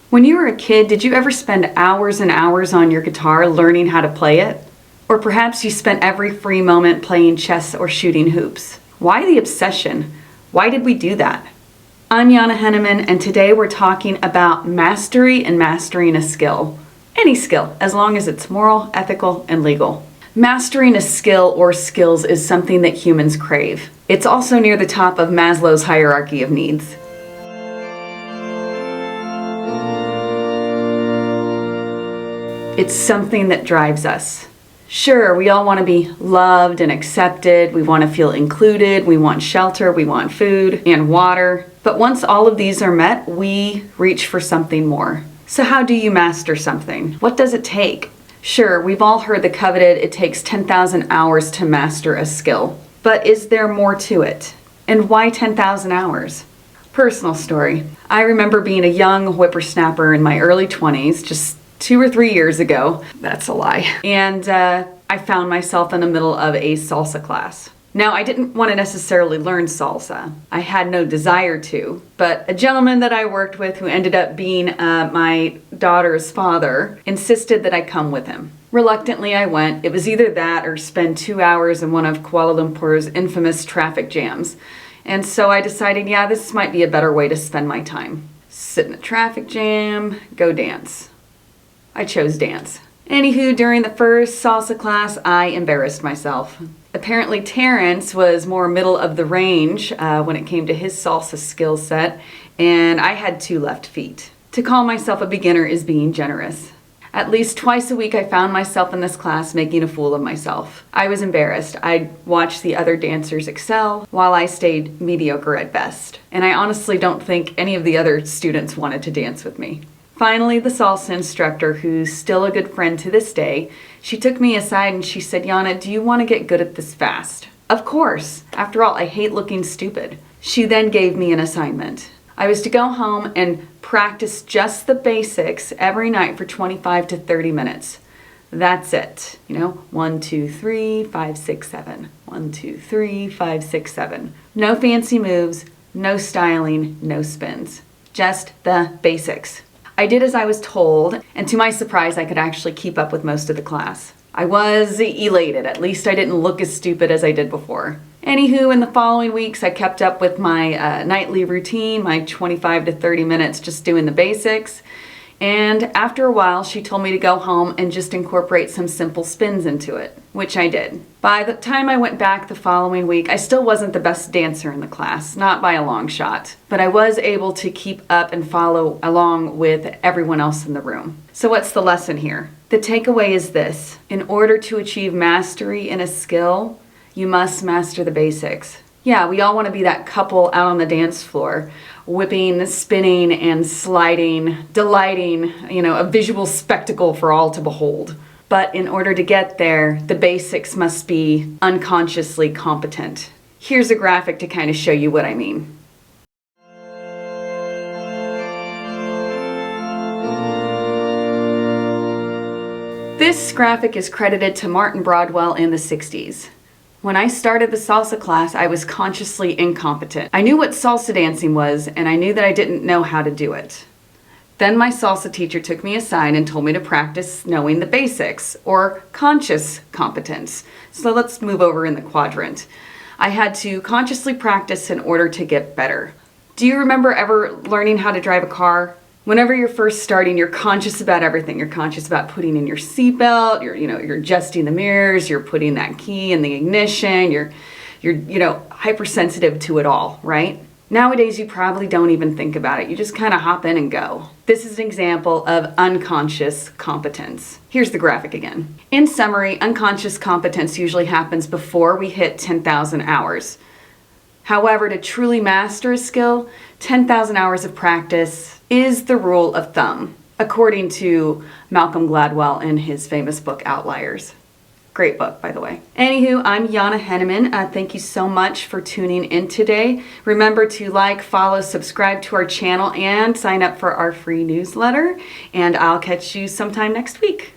When you were a kid, did you ever spend hours and hours on your guitar learning how to play it? Or perhaps you spent every free moment playing chess or shooting hoops. Why the obsession? Why did we do that? I'm Jana Henneman, and today we're talking about mastery and mastering a skill. Any skill, as long as it's moral, ethical, and legal. Mastering a skill or skills is something that humans crave. It's also near the top of Maslow's hierarchy of needs. It's something that drives us. Sure, we all want to be loved and accepted, we want to feel included, we want shelter, we want food and water. But once all of these are met, we reach for something more. So how do you master something? What does it take? Sure, we've all heard the coveted, it takes 10,000 hours to master a skill. But is there more to it? And why 10,000 hours? Personal story. I remember being a young whippersnapper in my early 20s, just 2 or 3 years ago. That's a lie. And I found myself in the middle of a salsa class. Now, I didn't want to necessarily learn salsa. I had no desire to, but a gentleman that I worked with who ended up being my daughter's father insisted that I come with him. Reluctantly, I went. It was either that or spend 2 hours in one of Kuala Lumpur's infamous traffic jams. And so I decided, yeah, this might be a better way to spend my time. Sit in a traffic jam, go dance. I chose dance. Anywho, during the first salsa class, I embarrassed myself. Apparently Terrence was more middle of the range when it came to his salsa skill set, and I had 2 left feet. To call myself a beginner is being generous. At least twice a week I found myself in this class making a fool of myself. I was embarrassed. I'd watch the other dancers excel while I stayed mediocre at best. And I honestly don't think any of the other students wanted to dance with me. Finally, the salsa instructor, who's still a good friend to this day, she took me aside and she said, "Jana, do you want to get good at this fast?" Of course. After all, I hate looking stupid. She then gave me an assignment. I was to go home and practice just the basics every night for 25 to 30 minutes. That's it. 1, 2, 3, 5, 6, 7. 1, 2, 3, 5, 6, 7. No fancy moves, no styling, no spins. Just the basics. I did as I was told, and to my surprise, I could actually keep up with most of the class. I was elated. At least I didn't look as stupid as I did before. Anywho, in the following weeks, I kept up with my nightly routine, my 25 to 30 minutes just doing the basics. And after a while, she told me to go home and just incorporate some simple spins into it, which I did. By the time I went back the following week, I still wasn't the best dancer in the class, not by a long shot, but I was able to keep up and follow along with everyone else in the room. So what's the lesson here? The takeaway is this: in order to achieve mastery in a skill, you must master the basics. Yeah, we all want to be that couple out on the dance floor, whipping, spinning, and sliding, delighting, a visual spectacle for all to behold. But in order to get there, the basics must be unconsciously competent. Here's a graphic to kind of show you what I mean. This graphic is credited to Martin Broadwell in the 60s. When I started the salsa class, I was consciously incompetent. I knew what salsa dancing was, and I knew that I didn't know how to do it. Then my salsa teacher took me aside and told me to practice knowing the basics, or conscious competence. So let's move over in the quadrant. I had to consciously practice in order to get better. Do you remember ever learning how to drive a car? Whenever you're first starting, you're conscious about everything. You're conscious about putting in your seatbelt, you're adjusting the mirrors, you're putting that key in the ignition, you're hypersensitive to it all, right? Nowadays, you probably don't even think about it. You just kind of hop in and go. This is an example of unconscious competence. Here's the graphic again. In summary, unconscious competence usually happens before we hit 10,000 hours. However, to truly master a skill, 10,000 hours of practice is the rule of thumb, according to Malcolm Gladwell in his famous book, Outliers. Great book, by the way. Anywho, I'm Jana Henneman. Thank you so much for tuning in today. Remember to like, follow, subscribe to our channel, and sign up for our free newsletter. And I'll catch you sometime next week.